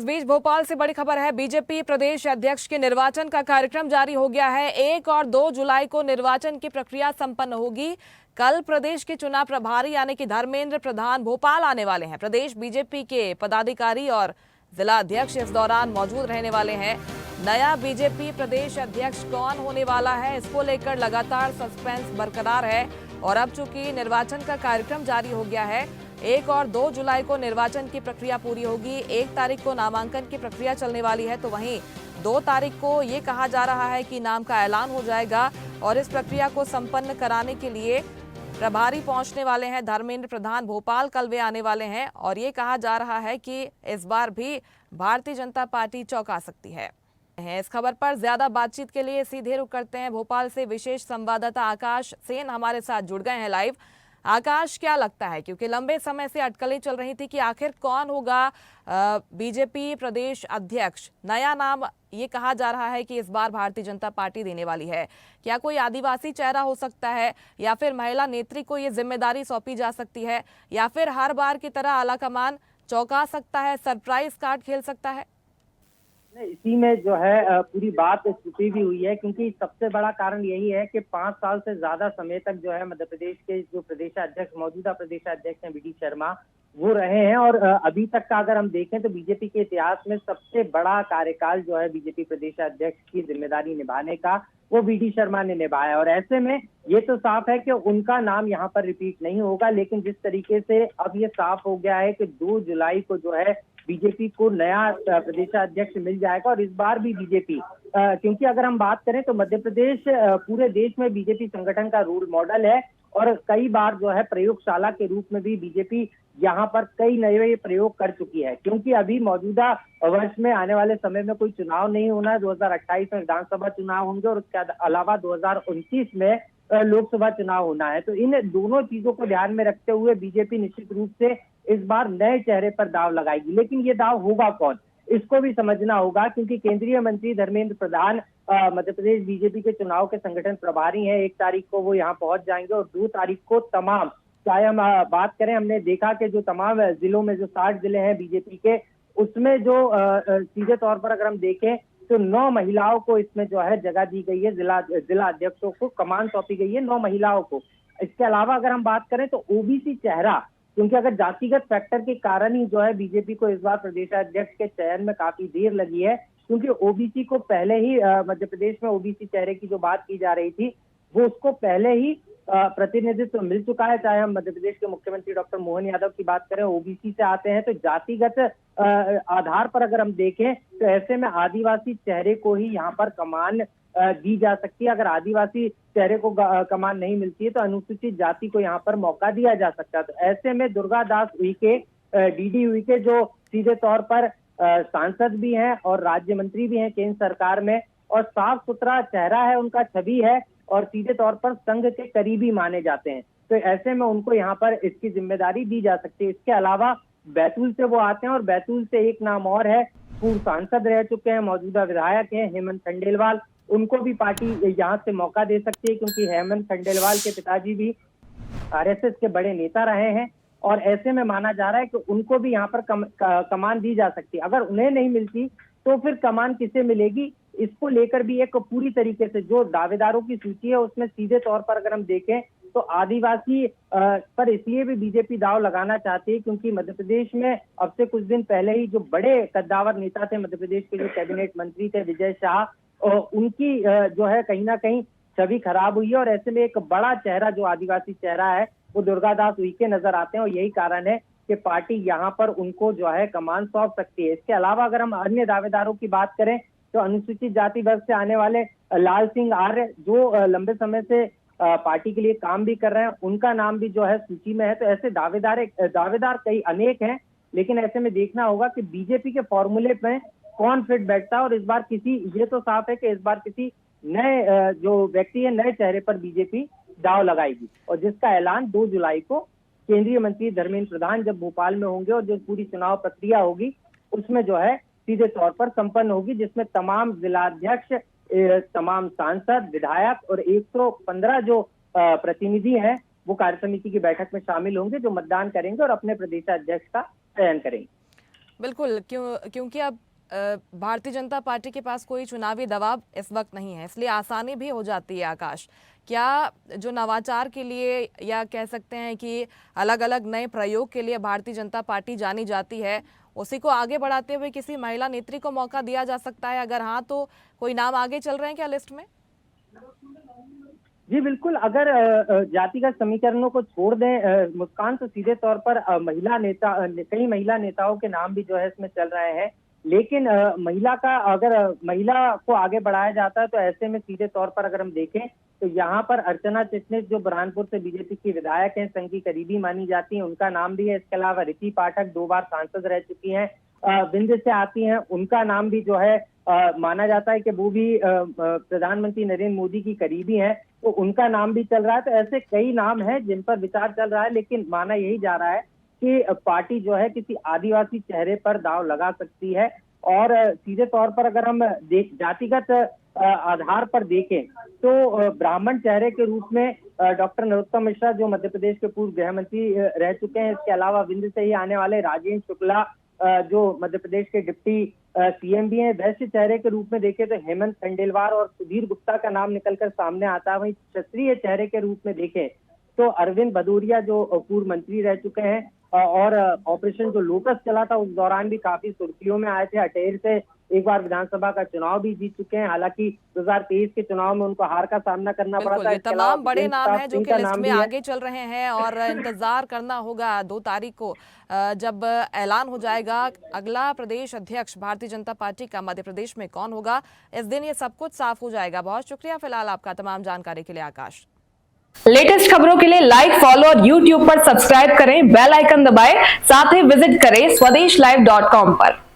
बीच भोपाल से बड़ी खबर है। बीजेपी प्रदेश अध्यक्ष के निर्वाचन का कार्यक्रम जारी हो गया है। 1 और 2 जुलाई को निर्वाचन की प्रक्रिया संपन्न होगी। कल प्रदेश के चुनाव प्रभारी यानी कि धर्मेंद्र प्रधान भोपाल आने वाले हैं। प्रदेश बीजेपी के पदाधिकारी और जिला अध्यक्ष इस दौरान मौजूद रहने वाले हैं। नया बीजेपी प्रदेश अध्यक्ष कौन होने वाला है, इसको लेकर लगातार सस्पेंस बरकरार है। और अब चूंकि निर्वाचन का कार्यक्रम जारी हो गया है, 1 और 2 जुलाई को निर्वाचन की प्रक्रिया पूरी होगी। 1 तारीख को नामांकन की प्रक्रिया चलने वाली है, तो वहीं 2 तारीख को ये कहा जा रहा है कि नाम का ऐलान हो जाएगा। और इस प्रक्रिया को संपन्न कराने के लिए प्रभारी पहुंचने वाले हैं धर्मेंद्र प्रधान भोपाल। कल वे आने वाले हैं और ये कहा जा रहा है कि इस बार भी भारतीय जनता पार्टी चौंका सकती है। इस खबर पर ज्यादा बातचीत के लिए सीधे रुख करते हैं भोपाल से। विशेष संवाददाता आकाश सेन हमारे साथ जुड़ गए हैं लाइव। आकाश, क्या लगता है, क्योंकि लंबे समय से अटकलें चल रही थी कि आखिर कौन होगा बीजेपी प्रदेश अध्यक्ष? नया नाम ये कहा जा रहा है कि इस बार भारतीय जनता पार्टी देने वाली है। क्या कोई आदिवासी चेहरा हो सकता है, या फिर महिला नेत्री को ये जिम्मेदारी सौंपी जा सकती है, या फिर हर बार की तरह आलाकमान चौंका सकता है, सरप्राइज कार्ड खेल सकता है? इसी में जो है पूरी बात छुपी भी हुई है, क्योंकि सबसे बड़ा कारण यही है कि 5 साल से ज्यादा समय तक जो है मध्य प्रदेश के जो प्रदेशाध्यक्ष, मौजूदा प्रदेशाध्यक्ष हैं वी.डी. शर्मा, वो रहे हैं। और अभी तक का अगर हम देखें तो बीजेपी के इतिहास में सबसे बड़ा कार्यकाल जो है बीजेपी प्रदेशाध्यक्ष की जिम्मेदारी निभाने का, वो वी.डी. शर्मा ने निभाया। और ऐसे में ये तो साफ है कि उनका नाम यहाँ पर रिपीट नहीं होगा, लेकिन जिस तरीके से अब ये साफ हो गया है कि 2 जुलाई को जो है बीजेपी को नया प्रदेशाध्यक्ष मिल जाएगा। और इस बार भी बीजेपी, क्योंकि अगर हम बात करें तो मध्य प्रदेश पूरे देश में बीजेपी संगठन का रोल मॉडल है, और कई बार जो है प्रयोगशाला के रूप में भी बीजेपी यहाँ पर कई नए प्रयोग कर चुकी है। क्योंकि अभी मौजूदा वर्ष में आने वाले समय में कोई चुनाव नहीं होना है। 2028 में विधानसभा चुनाव होंगे और उसके अलावा 2029 में लोकसभा चुनाव होना है। तो इन दोनों चीजों को ध्यान में रखते हुए बीजेपी निश्चित रूप से इस बार नए चेहरे पर दाव लगाएगी। लेकिन ये दाव होगा कौन, इसको भी समझना होगा, क्योंकि केंद्रीय मंत्री धर्मेंद्र प्रधान मध्य प्रदेश बीजेपी के चुनाव के संगठन प्रभारी हैं। 1 तारीख को वो यहाँ पहुंच जाएंगे और 2 तारीख को तमाम, चाहे हम बात करें, हमने देखा कि जो तमाम जिलों में जो 60 जिले हैं बीजेपी के, उसमें जो सीधे तौर पर अगर हम देखें तो 9 महिलाओं को इसमें जो है जगह दी गई है। जिला अध्यक्षों को कमान सौंपी गई है 9 महिलाओं को। इसके अलावा अगर हम बात करें तो ओबीसी चेहरा, क्योंकि अगर जातिगत फैक्टर के कारण ही जो है बीजेपी को इस बार प्रदेशाध्यक्ष के चयन में काफी देर लगी है, क्योंकि ओबीसी को पहले ही मध्य प्रदेश में ओबीसी चेहरे की जो बात की जा रही थी, वो उसको पहले ही प्रतिनिधित्व मिल चुका है। चाहे हम मध्य प्रदेश के मुख्यमंत्री डॉक्टर मोहन यादव की बात करें, ओबीसी से आते हैं। तो जातिगत आधार पर अगर हम देखें तो ऐसे में आदिवासी चेहरे को ही यहाँ पर कमान दी जा सकती है। अगर आदिवासी चेहरे को कमान नहीं मिलती है तो अनुसूचित जाति को यहाँ पर मौका दिया जा सकता है। तो ऐसे में दुर्गा दास उइके, डीडी उइके, जो सीधे तौर पर सांसद भी हैं और राज्य मंत्री भी हैं केंद्र सरकार में, और साफ सुथरा चेहरा है, उनका छवि है, और सीधे तौर पर संघ के करीबी माने जाते हैं। तो ऐसे में उनको यहाँ पर इसकी जिम्मेदारी दी जा सकती है। इसके अलावा बैतूल से वो आते हैं, और बैतूल से एक नाम और है, पूर्व सांसद रह चुके हैं, मौजूदा विधायक हैं हेमंत खंडेलवाल। उनको भी पार्टी यहाँ से मौका दे सकती है, क्योंकि हेमंत खंडेलवाल के पिताजी भी आरएसएस के बड़े नेता रहे हैं। और ऐसे में माना जा रहा है कि उनको भी यहाँ पर कमान दी जा सकती है। अगर उन्हें नहीं मिलती तो फिर कमान किसे मिलेगी, इसको लेकर भी एक पूरी तरीके से जो दावेदारों की सूची है उसमें सीधे तौर पर अगर हम देखें तो आदिवासी पर इसलिए भी बीजेपी दाव लगाना चाहती है, क्योंकि मध्य प्रदेश में अब से कुछ दिन पहले ही जो बड़े कद्दावर नेता थे मध्य प्रदेश के, जो कैबिनेट मंत्री थे विजय शाह, उनकी जो है कहीं ना कहीं छवि खराब हुई है। और ऐसे में एक बड़ा चेहरा जो आदिवासी चेहरा है वो दुर्गा दास उइके नजर आते हैं, और यही कारण है कि पार्टी यहाँ पर उनको जो है कमान सौंप सकती है। इसके अलावा अगर हम अन्य दावेदारों की बात करें तो अनुसूचित जाति वर्ग से आने वाले लाल सिंह आर्य, जो लंबे समय से पार्टी के लिए काम भी कर रहे हैं, उनका नाम भी जो है सूची में है। तो ऐसे दावेदार कई अनेक हैं, लेकिन ऐसे में देखना होगा कि बीजेपी के फॉर्मूले में कौन फिट बैठता है। और इस बार ये तो साफ है कि इस बार किसी नए जो व्यक्ति है, नए चेहरे पर बीजेपी दाव लगाएगी, और जिसका ऐलान 2 जुलाई को केंद्रीय मंत्री धर्मेंद्र प्रधान जब भोपाल में होंगे और जो पूरी चुनाव प्रक्रिया होगी उसमें जो है सीधे तौर पर संपन्न होगी, जिसमें तमाम जिलाध्यक्ष, तमाम सांसद, विधायक और 115 जो प्रतिनिधि हैं वो कार्य समिति की बैठक में शामिल होंगे, जो मतदान करेंगे और अपने प्रदेशाध्यक्ष का चयन करेंगे। बिल्कुल, क्योंकि अब भारतीय जनता पार्टी के पास कोई चुनावी दबाव इस वक्त नहीं है, इसलिए आसानी भी हो जाती है। आकाश, क्या जो नवाचार के लिए या कह सकते हैं कि अलग अलग नए प्रयोग के लिए भारतीय जनता पार्टी जानी जाती है, उसी को आगे बढ़ाते हुए किसी महिला नेत्री को मौका दिया जा सकता है? अगर हाँ, तो कोई नाम आगे चल रहे हैं क्या लिस्ट में? जी बिल्कुल, अगर जातिगत समीकरणों को छोड़ दें मुस्कान, तो सीधे तौर पर कई महिला नेताओं के नाम भी जो है इसमें चल रहे हैं। लेकिन अगर महिला को आगे बढ़ाया जाता है तो ऐसे में सीधे तौर पर अगर हम देखें तो यहाँ पर अर्चना चिटनिस, जो बुरहानपुर से बीजेपी की विधायक हैं, संघ की करीबी मानी जाती हैं, उनका नाम भी है। इसके अलावा रिति पाठक 2 बार सांसद रह चुकी हैं, विंध्य से आती हैं, उनका नाम भी जो है माना जाता है कि वो भी प्रधानमंत्री नरेंद्र मोदी की करीबी हैं, तो उनका नाम भी चल रहा है। तो ऐसे कई नाम हैं जिन पर विचार चल रहा है, लेकिन माना यही जा रहा है कि पार्टी जो है किसी आदिवासी चेहरे पर दांव लगा सकती है। और सीधे तौर पर अगर हम जातिगत आधार पर देखें तो ब्राह्मण चेहरे के रूप में डॉक्टर नरोत्तम मिश्रा, जो मध्य प्रदेश के पूर्व गृह मंत्री रह चुके हैं, इसके अलावा विंध्य से ही आने वाले राजेंद्र शुक्ला, जो मध्य प्रदेश के डिप्टी सीएम भी हैं। वैश्य चेहरे के रूप में देखें तो हेमंत खंडेलवाल और सुधीर गुप्ता का नाम निकलकर सामने आता है। वहीं क्षत्रिय चेहरे के रूप में देखें तो अरविंद भदौरिया, जो पूर्व मंत्री रह चुके हैं और ऑपरेशन जो लोटस चला था उस दौरान भी काफी सुर्खियों में आए थे। अटेर से एक बार विधानसभा का चुनाव भी जीत चुके हैं, हालांकि 2023 के चुनाव में उनको हार का सामना करना पड़ा था। ये तमाम बड़े नाम हैं जो कि लिस्ट में आगे चल रहे हैं और इंतजार करना होगा 2 तारीख को, जब ऐलान हो जाएगा अगला प्रदेश अध्यक्ष भारतीय जनता पार्टी का मध्य प्रदेश में कौन होगा। इस दिन ये सब कुछ साफ हो जाएगा। बहुत शुक्रिया फिलहाल आपका तमाम जानकारी के लिए आकाश। लेटेस्ट खबरों के लिए लाइक, फॉलो और यूट्यूब पर सब्सक्राइब करें, बेल आइकन दबाएं, साथ ही विजिट करें swedishlive.com पर।